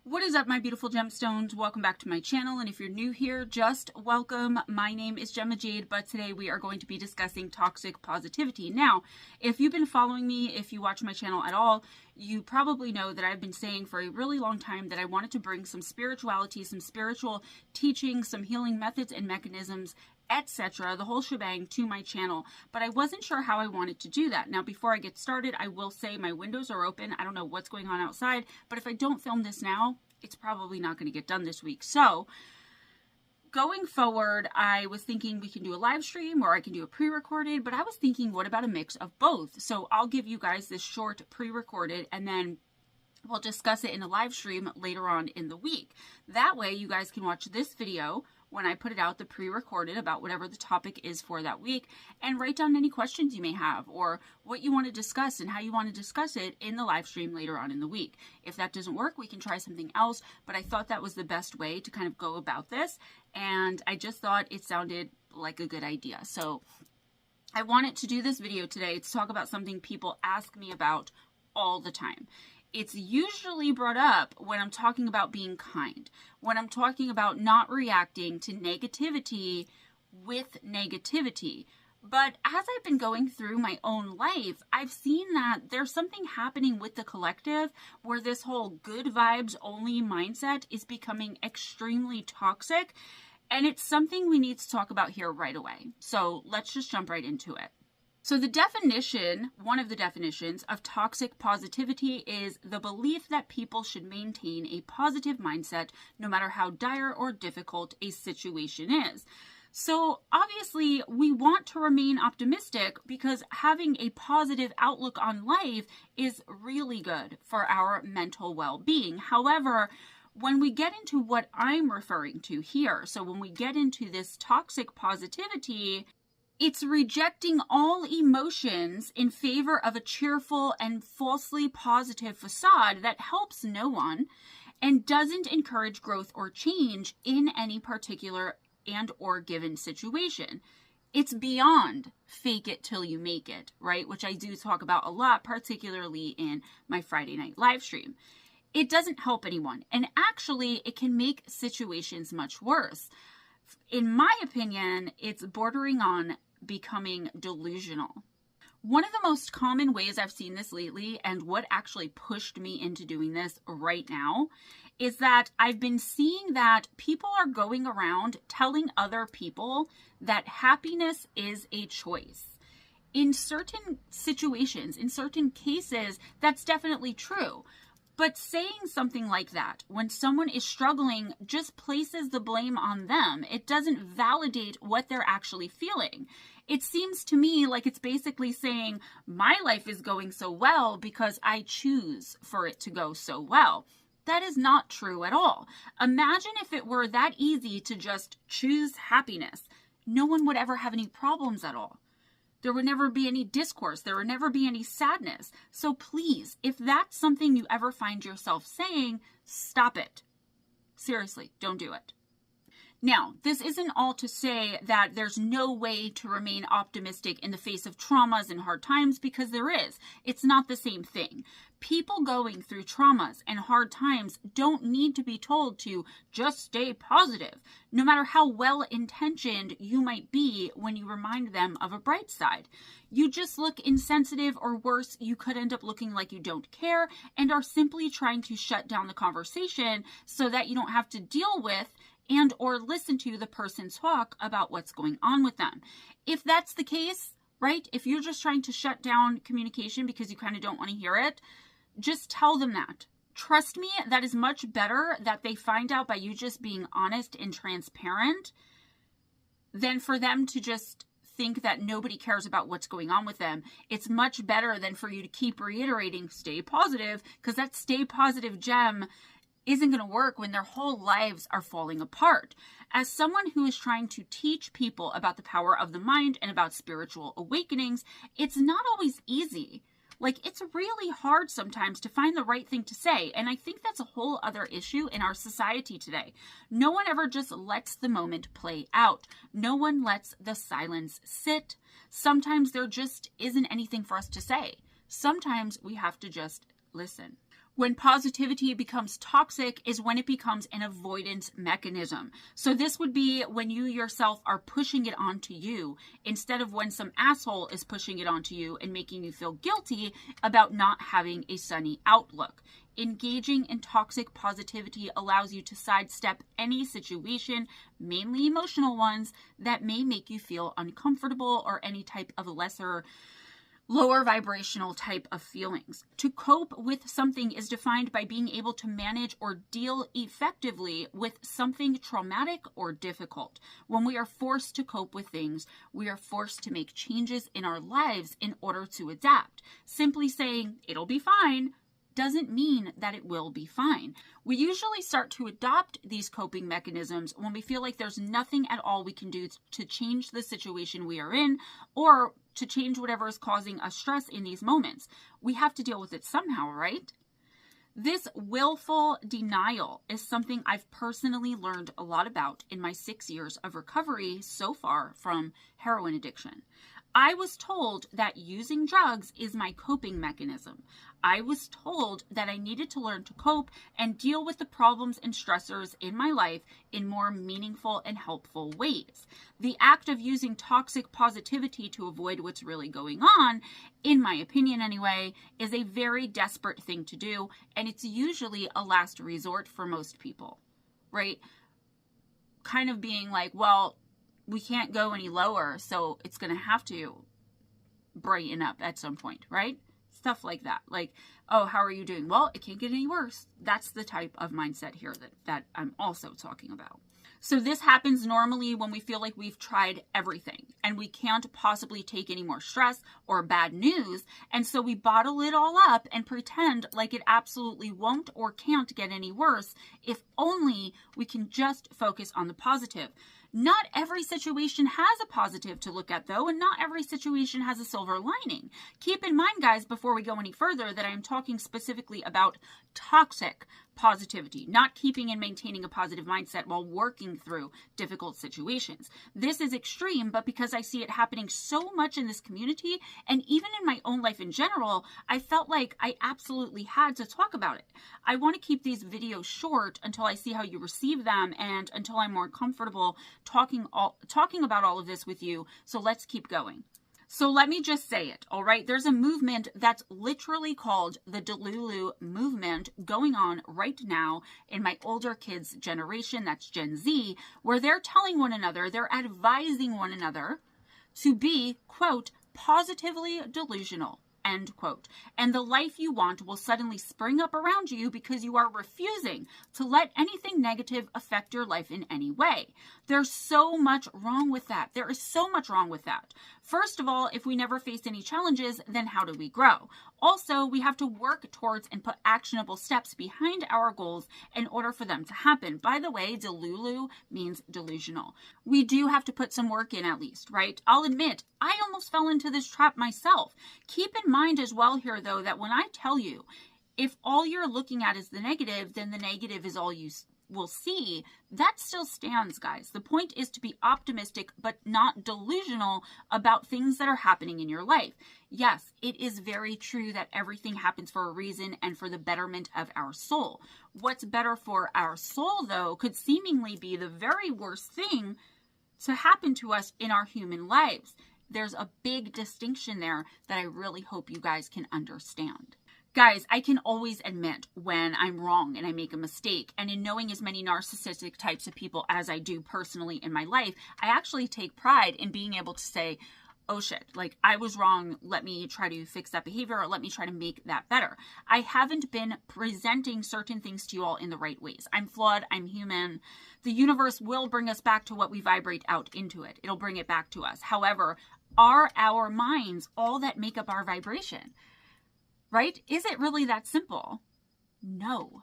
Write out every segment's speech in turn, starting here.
What is up, my beautiful gemstones? Welcome back to my channel, and if you're new here, just welcome. My name is Gemma Jade, but today we are going to be discussing toxic positivity. Now, if you've been following me, if you watch my channel at all, you probably know that I've been saying for a really long time that I wanted to bring some spirituality, some spiritual teaching, some healing methods and mechanisms, etc., the whole shebang to my channel, but I wasn't sure how I wanted to do that. Now, before I get started, I will say my windows are open. I don't know what's going on outside, but if I don't film this now, it's probably not going to get done this week. So going forward, I was thinking we can do a live stream or I can do a pre-recorded, but I was thinking, what about a mix of both? So I'll give you guys this short pre-recorded and then we'll discuss it in a live stream later on in the week. That way you guys can watch this video when I put it out, the pre-recorded, about whatever the topic is for that week, and write down any questions you may have or what you want to discuss and how you want to discuss it in the live stream later on in the week. If that doesn't work, we can try something else, but I thought that was the best way to kind of go about this, and I just thought it sounded like a good idea. So I wanted to do this video today to talk about something people ask me about all the time. It's usually brought up when I'm talking about being kind, when I'm talking about not reacting to negativity with negativity. But as I've been going through my own life, I've seen that there's something happening with the collective where this whole good vibes only mindset is becoming extremely toxic. And it's something we need to talk about here right away. So let's just jump right into it. So the definition, one of the definitions of toxic positivity is the belief that people should maintain a positive mindset no matter how dire or difficult a situation is. So obviously we want to remain optimistic because having a positive outlook on life is really good for our mental well-being. However, when we get into what I'm referring to here, so when we get into this toxic positivity, it's rejecting all emotions in favor of a cheerful and falsely positive facade that helps no one and doesn't encourage growth or change in any particular and or given situation. It's beyond fake it till you make it, right? Which I do talk about a lot, particularly in my Friday night live stream. It doesn't help anyone, and actually it can make situations much worse. In my opinion, it's bordering on becoming delusional. One of the most common ways I've seen this lately, and what actually pushed me into doing this right now, is that I've been seeing that people are going around telling other people that happiness is a choice. In certain situations, in certain cases, that's definitely true. But saying something like that when someone is struggling just places the blame on them. It doesn't validate what they're actually feeling. It seems to me like it's basically saying, my life is going so well because I choose for it to go so well. That is not true at all. Imagine if it were that easy to just choose happiness. No one would ever have any problems at all. There would never be any discourse. There would never be any sadness. So please, if that's something you ever find yourself saying, stop it. Seriously, don't do it. Now, this isn't all to say that there's no way to remain optimistic in the face of traumas and hard times, because there is. It's not the same thing. People going through traumas and hard times don't need to be told to just stay positive, no matter how well-intentioned you might be when you remind them of a bright side. You just look insensitive, or worse, you could end up looking like you don't care and are simply trying to shut down the conversation so that you don't have to deal with and or listen to the person talk about what's going on with them. If that's the case, right, if you're just trying to shut down communication because you kind of don't want to hear it, just tell them that. Trust me, that is much better that they find out by you just being honest and transparent than for them to just think that nobody cares about what's going on with them. It's much better than for you to keep reiterating, stay positive, because that stay positive gem isn't going to work when their whole lives are falling apart. As someone who is trying to teach people about the power of the mind and about spiritual awakenings, it's not always easy. Like, it's really hard sometimes to find the right thing to say. And I think that's a whole other issue in our society today. No one ever just lets the moment play out. No one lets the silence sit. Sometimes there just isn't anything for us to say. Sometimes we have to just listen. When positivity becomes toxic is when it becomes an avoidance mechanism. So this would be when you yourself are pushing it onto you instead of when some asshole is pushing it onto you and making you feel guilty about not having a sunny outlook. Engaging in toxic positivity allows you to sidestep any situation, mainly emotional ones, that may make you feel uncomfortable or any type of lower vibrational type of feelings. To cope with something is defined by being able to manage or deal effectively with something traumatic or difficult. When we are forced to cope with things, we are forced to make changes in our lives in order to adapt. Simply saying, it'll be fine, doesn't mean that it will be fine. We usually start to adopt these coping mechanisms when we feel like there's nothing at all we can do to change the situation we are in or to change whatever is causing us stress in these moments. We have to deal with it somehow, right? This willful denial is something I've personally learned a lot about in my 6 years of recovery so far from heroin addiction. I was told that using drugs is my coping mechanism. I was told that I needed to learn to cope and deal with the problems and stressors in my life in more meaningful and helpful ways. The act of using toxic positivity to avoid what's really going on, in my opinion anyway, is a very desperate thing to do, and it's usually a last resort for most people, right? Kind of being like, well, we can't go any lower, so it's going to have to brighten up at some point, right? Stuff like that. Like, oh, how are you doing? Well, it can't get any worse. That's the type of mindset here that I'm also talking about. So this happens normally when we feel like we've tried everything and we can't possibly take any more stress or bad news. And so we bottle it all up and pretend like it absolutely won't or can't get any worse if only we can just focus on the positive. Not every situation has a positive to look at, though, and not every situation has a silver lining. Keep in mind, guys, before we go any further, that I'm talking specifically about toxic positivity, not keeping and maintaining a positive mindset while working through difficult situations. This is extreme, but because I see it happening so much in this community and even in my own life in general, I felt like I absolutely had to talk about it. I want to keep these videos short until I see how you receive them and until I'm more comfortable talking about all of this with you. So let's keep going. So let me just say it, all right? There's a movement that's literally called the Delulu movement going on right now in my older kids' generation, that's Gen Z, where they're telling one another, they're advising one another to be, quote, positively delusional, end quote. And the life you want will suddenly spring up around you because you are refusing to let anything negative affect your life in any way. There's so much wrong with that. There is so much wrong with that. First of all, if we never face any challenges, then how do we grow? Also, we have to work towards and put actionable steps behind our goals in order for them to happen. By the way, Delulu means delusional. We do have to put some work in at least, right? I'll admit, I almost fell into this trap myself. Keep in mind as well here, though, that when I tell you, if all you're looking at is the negative, then the negative is all you will see. That still stands, guys. The point is to be optimistic, but not delusional about things that are happening in your life. Yes, it is very true that everything happens for a reason and for the betterment of our soul. What's better for our soul, though, could seemingly be the very worst thing to happen to us in our human lives. There's a big distinction there that I really hope you guys can understand. Guys, I can always admit when I'm wrong and I make a mistake, and in knowing as many narcissistic types of people as I do personally in my life, I actually take pride in being able to say, oh shit, like I was wrong, let me try to fix that behavior, or let me try to make that better. I haven't been presenting certain things to you all in the right ways. I'm flawed, I'm human. The universe will bring us back to what we vibrate out into it. It'll bring it back to us. However, are our minds all that make up our vibration? Right? Is it really that simple? No.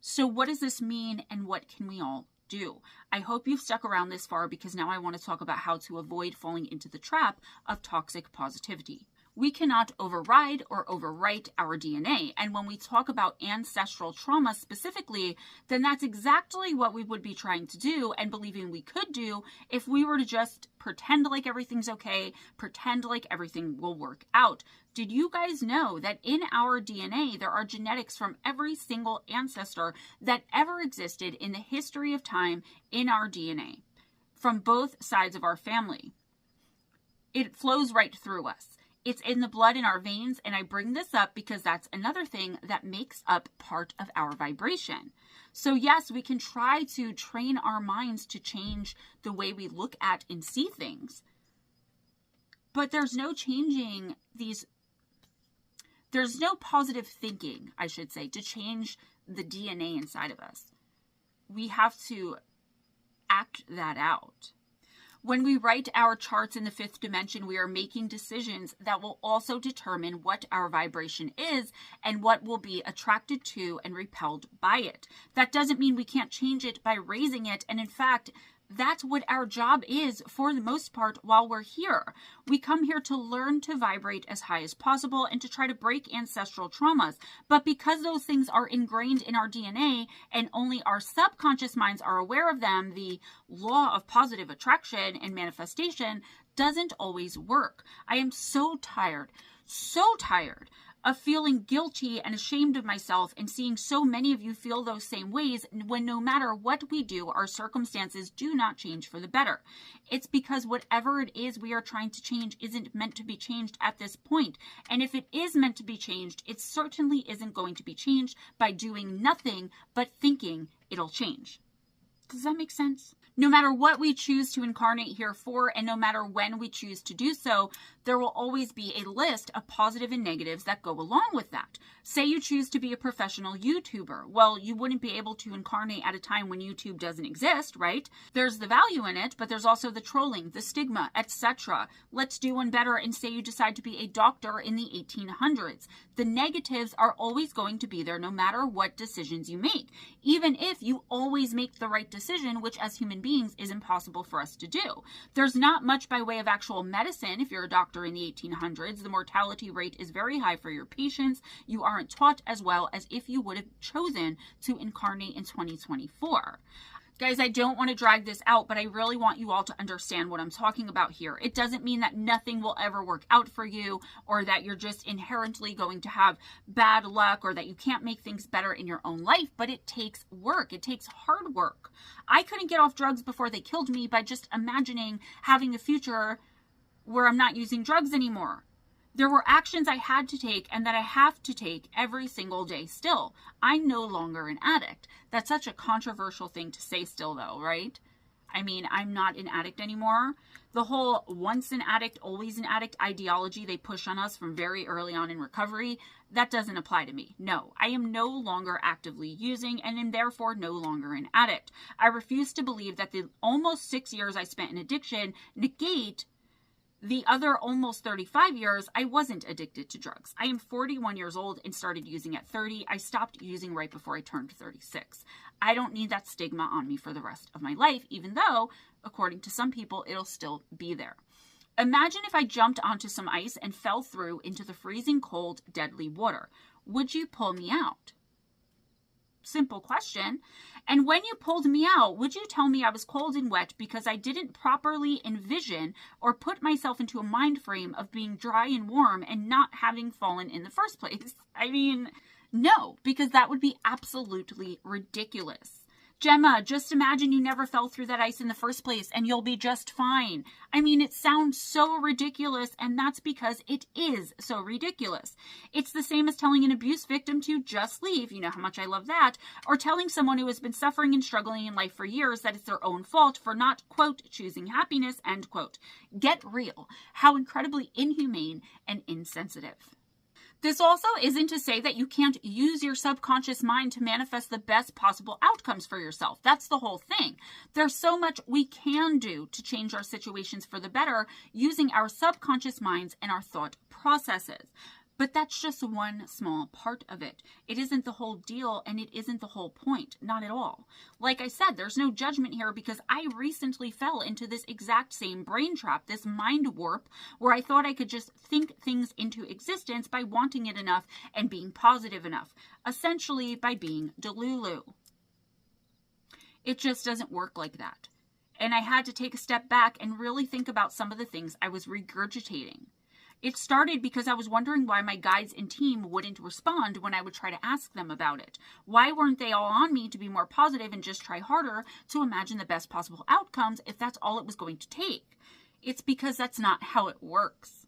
So what does this mean and what can we all do? I hope you've stuck around this far because now I want to talk about how to avoid falling into the trap of toxic positivity. We cannot override or overwrite our DNA. And when we talk about ancestral trauma specifically, then that's exactly what we would be trying to do and believing we could do if we were to just pretend like everything's okay, pretend like everything will work out. Did you guys know that in our DNA, there are genetics from every single ancestor that ever existed in the history of time in our DNA, from both sides of our family? It flows right through us. It's in the blood in our veins, and I bring this up because that's another thing that makes up part of our vibration. So yes, we can try to train our minds to change the way we look at and see things, but there's no changing these, there's no positive thinking, I should say, to change the DNA inside of us. We have to act that out. When we write our charts in the fifth dimension, we are making decisions that will also determine what our vibration is and what will be attracted to and repelled by it. That doesn't mean we can't change it by raising it. And in fact, that's what our job is for the most part while we're here. We come here to learn to vibrate as high as possible and to try to break ancestral traumas. But because those things are ingrained in our DNA and only our subconscious minds are aware of them, the law of positive attraction and manifestation doesn't always work. I am so tired of feeling guilty and ashamed of myself and seeing so many of you feel those same ways when no matter what we do, our circumstances do not change for the better. It's because whatever it is we are trying to change isn't meant to be changed at this point. And if it is meant to be changed, it certainly isn't going to be changed by doing nothing but thinking it'll change. Does that make sense? No matter what we choose to incarnate here for, and no matter when we choose to do so, there will always be a list of positive and negatives that go along with that. Say you choose to be a professional YouTuber. Well, you wouldn't be able to incarnate at a time when YouTube doesn't exist, right? There's the value in it, but there's also the trolling, the stigma, etc. Let's do one better and say you decide to be a doctor in the 1800s. The negatives are always going to be there no matter what decisions you make. Even if you always make the right decision, which as human beings is impossible for us to do. There's not much by way of actual medicine if you're a doctor in the 1800s. The mortality rate is very high for your patients. You aren't taught as well as if you would have chosen to incarnate in 2024. Guys, I don't want to drag this out, but I really want you all to understand what I'm talking about here. It doesn't mean that nothing will ever work out for you or that you're just inherently going to have bad luck or that you can't make things better in your own life, but it takes work. It takes hard work. I couldn't get off drugs before they killed me by just imagining having a future where I'm not using drugs anymore. There were actions I had to take and that I have to take every single day still. I'm no longer an addict. That's such a controversial thing to say still though, right? I mean, I'm not an addict anymore. The whole once an addict, always an addict ideology they push on us from very early on in recovery, that doesn't apply to me. No, I am no longer actively using and am therefore no longer an addict. I refuse to believe that the almost 6 years I spent in addiction negate the other almost 35 years I wasn't addicted to drugs. I am 41 years old and started using at 30. I stopped using right before I turned 36. I don't need that stigma on me for the rest of my life, even though, according to some people, it'll still be there. Imagine if I jumped onto some ice and fell through into the freezing cold, deadly water. Would you pull me out? Simple question. And when you pulled me out, would you tell me I was cold and wet because I didn't properly envision or put myself into a mind frame of being dry and warm and not having fallen in the first place? I mean, no, because that would be absolutely ridiculous. Gemma, just imagine you never fell through that ice in the first place and you'll be just fine. I mean, it sounds so ridiculous, and that's because it is so ridiculous. It's the same as telling an abuse victim to just leave, you know how much I love that, or telling someone who has been suffering and struggling in life for years that it's their own fault for not, quote, choosing happiness, end quote. Get real. How incredibly inhumane and insensitive. This also isn't to say that you can't use your subconscious mind to manifest the best possible outcomes for yourself. That's the whole thing. There's so much we can do to change our situations for the better using our subconscious minds and our thought processes. But that's just one small part of it. It isn't the whole deal, and it isn't the whole point. Not at all. Like I said, there's no judgment here because I recently fell into this exact same brain trap, this mind warp, where I thought I could just think things into existence by wanting it enough and being positive enough. Essentially, by being delulu. It just doesn't work like that. And I had to take a step back and really think about some of the things I was regurgitating. It started because I was wondering why my guides and team wouldn't respond when I would try to ask them about it. Why weren't they all on me to be more positive and just try harder to imagine the best possible outcomes if that's all it was going to take? It's because that's not how it works.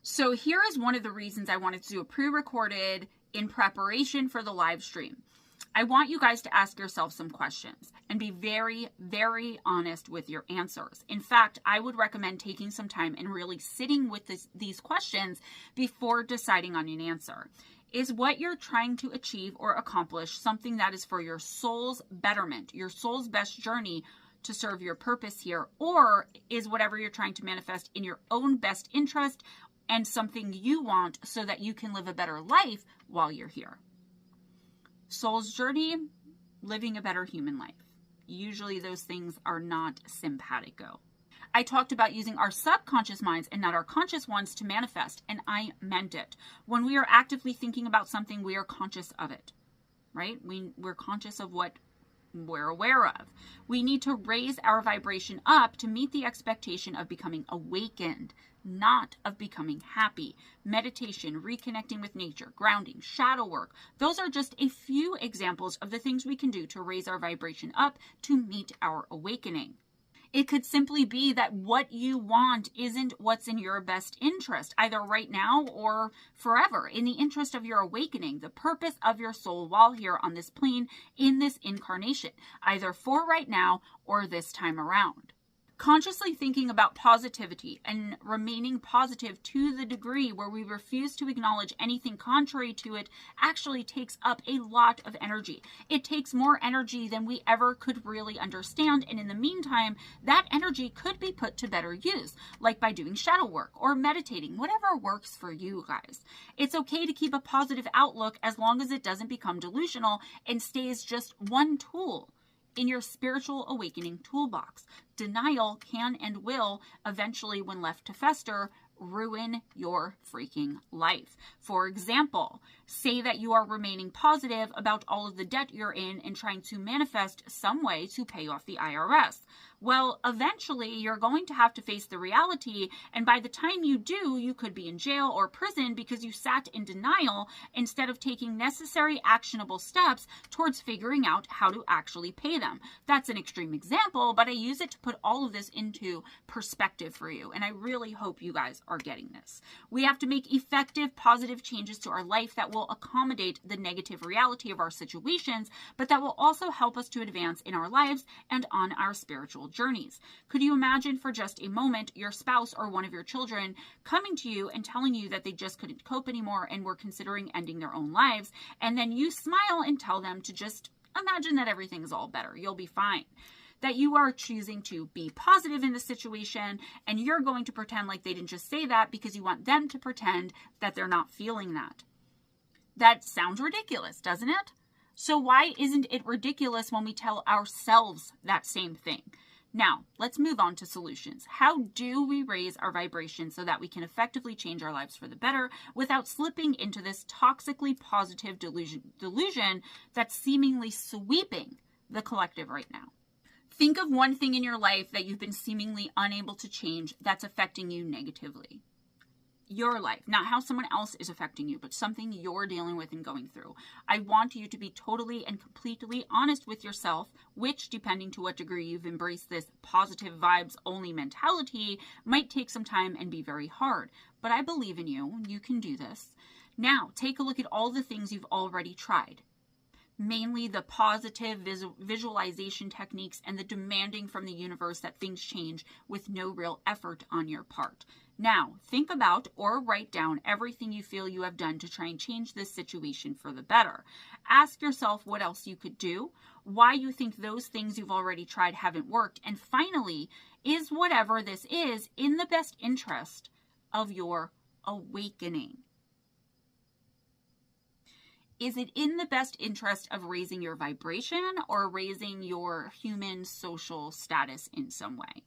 So here is one of the reasons I wanted to do a pre-recorded in preparation for the live stream. I want you guys to ask yourself some questions and be very, very honest with your answers. In fact, I would recommend taking some time and really sitting with these questions before deciding on an answer. Is what you're trying to achieve or accomplish something that is for your soul's betterment, your soul's best journey to serve your purpose here? Or is whatever you're trying to manifest in your own best interest and something you want so that you can live a better life while you're here? Soul's journey, living a better human life. Usually those things are not simpatico. I talked about using our subconscious minds and not our conscious ones to manifest, and I meant it. When we are actively thinking about something, we are conscious of it, right? We're conscious of what we're aware of. We need to raise our vibration up to meet the expectation of becoming awakened, not of becoming happy. Meditation, reconnecting with nature, grounding, shadow work. Those are just a few examples of the things we can do to raise our vibration up to meet our awakening. It could simply be that what you want isn't what's in your best interest, either right now or forever, in the interest of your awakening, the purpose of your soul while here on this plane in this incarnation, either for right now or this time around. Consciously thinking about positivity and remaining positive to the degree where we refuse to acknowledge anything contrary to it actually takes up a lot of energy. It takes more energy than we ever could really understand, and in the meantime, that energy could be put to better use, like by doing shadow work or meditating, whatever works for you guys. It's okay to keep a positive outlook as long as it doesn't become delusional and stays just one tool in your spiritual awakening toolbox. Denial can and will eventually, when left to fester, ruin your freaking life. For example, say that you are remaining positive about all of the debt you're in and trying to manifest some way to pay off the IRS. Well, eventually you're going to have to face the reality, and by the time you do, you could be in jail or prison because you sat in denial instead of taking necessary actionable steps towards figuring out how to actually pay them. That's an extreme example, but I use it to put all of this into perspective for you, and I really hope you guys are getting this. We have to make effective, positive changes to our life that will accommodate the negative reality of our situations, but that will also help us to advance in our lives and on our spiritual journeys. Could you imagine for just a moment your spouse or one of your children coming to you and telling you that they just couldn't cope anymore and were considering ending their own lives, and then you smile and tell them to just imagine that everything's all better, you'll be fine. That you are choosing to be positive in the situation, and you're going to pretend like they didn't just say that because you want them to pretend that they're not feeling that. That sounds ridiculous, doesn't it? So why isn't it ridiculous when we tell ourselves that same thing? Now, let's move on to solutions. How do we raise our vibration so that we can effectively change our lives for the better without slipping into this toxically positive delusion that's seemingly sweeping the collective right now? Think of one thing in your life that you've been seemingly unable to change that's affecting you negatively. Your life, not how someone else is affecting you, but something you're dealing with and going through. I want you to be totally and completely honest with yourself, which, depending to what degree you've embraced this positive vibes only mentality, might take some time and be very hard. But I believe in you. You can do this. Now, take a look at all the things you've already tried. Mainly the positive visualization techniques and the demanding from the universe that things change with no real effort on your part. Now, think about or write down everything you feel you have done to try and change this situation for the better. Ask yourself what else you could do, why you think those things you've already tried haven't worked, and finally, is whatever this is in the best interest of your awakening? Is it in the best interest of raising your vibration or raising your human social status in some way?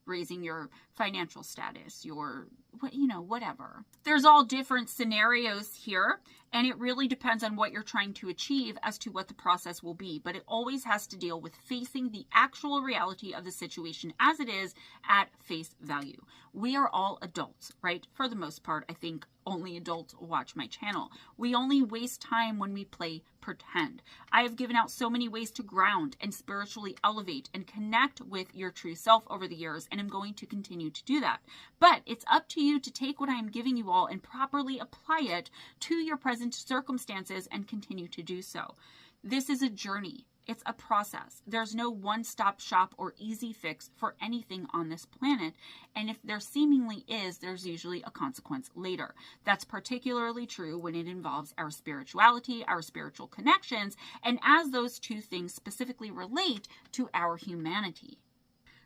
Raising your financial status, your, whatever. There's all different scenarios here, and it really depends on what you're trying to achieve as to what the process will be. But it always has to deal with facing the actual reality of the situation as it is at face value. We are all adults, right? For the most part, I think only adults watch my channel. We only waste time when we play pretend. I have given out so many ways to ground and spiritually elevate and connect with your true self over the years, and I'm going to continue to do that. But it's up to you to take what I'm giving you all and properly apply it to your present circumstances and continue to do so. This is a journey. It's a process. There's no one-stop shop or easy fix for anything on this planet. And if there seemingly is, there's usually a consequence later. That's particularly true when it involves our spirituality, our spiritual connections, and as those two things specifically relate to our humanity.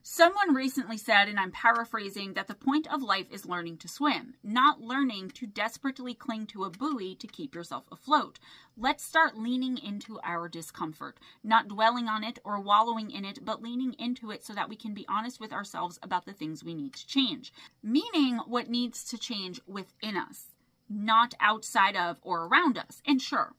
Someone recently said, and I'm paraphrasing, that the point of life is learning to swim, not learning to desperately cling to a buoy to keep yourself afloat. Let's start leaning into our discomfort, not dwelling on it or wallowing in it, but leaning into it so that we can be honest with ourselves about the things we need to change. Meaning what needs to change within us, not outside of or around us. And sure,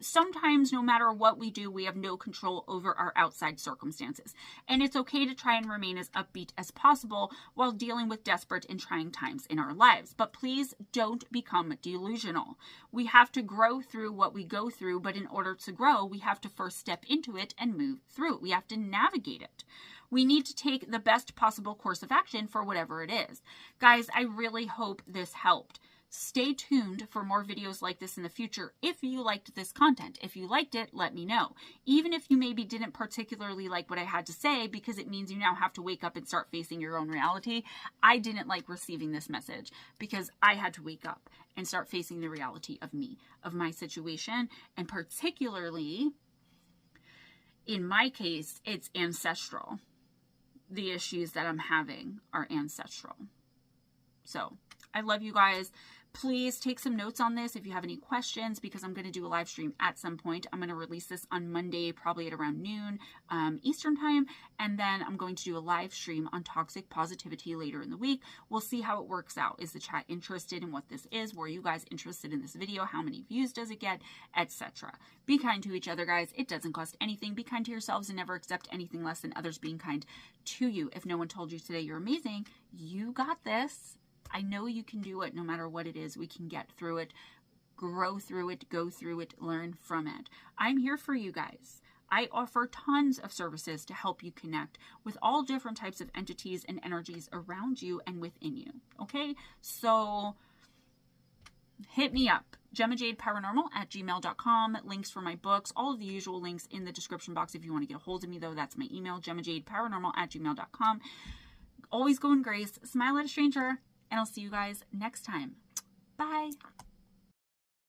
sometimes no matter what we do, we have no control over our outside circumstances. And it's okay to try and remain as upbeat as possible while dealing with desperate and trying times in our lives. But please don't become delusional. We have to grow through what we go through, but in order to grow, we have to first step into it and move through it. We have to navigate it. We need to take the best possible course of action for whatever it is. Guys, I really hope this helped. Stay tuned for more videos like this in the future if you liked this content. If you liked it, let me know. Even if you maybe didn't particularly like what I had to say, because it means you now have to wake up and start facing your own reality. I didn't like receiving this message because I had to wake up and start facing the reality of me, of my situation, and particularly, in my case, it's ancestral. The issues that I'm having are ancestral. So, I love you guys. Please take some notes on this if you have any questions, because I'm going to do a live stream at some point. I'm going to release this on Monday, probably at around noon Eastern time. And then I'm going to do a live stream on toxic positivity later in the week. We'll see how it works out. Is the chat interested in what this is? Were you guys interested in this video? How many views does it get? Etc. Be kind to each other, guys. It doesn't cost anything. Be kind to yourselves and never accept anything less than others being kind to you. If no one told you today you're amazing, you got this. I know you can do it no matter what it is. We can get through it, grow through it, go through it, learn from it. I'm here for you guys. I offer tons of services to help you connect with all different types of entities and energies around you and within you. Okay? So hit me up. GemmaJadeParanormal@gmail.com. Links for my books, all of the usual links in the description box. If you want to get a hold of me, though, that's my email, GemmaJadeParanormal@gmail.com. Always go in grace. Smile at a stranger. And I'll see you guys next time. Bye.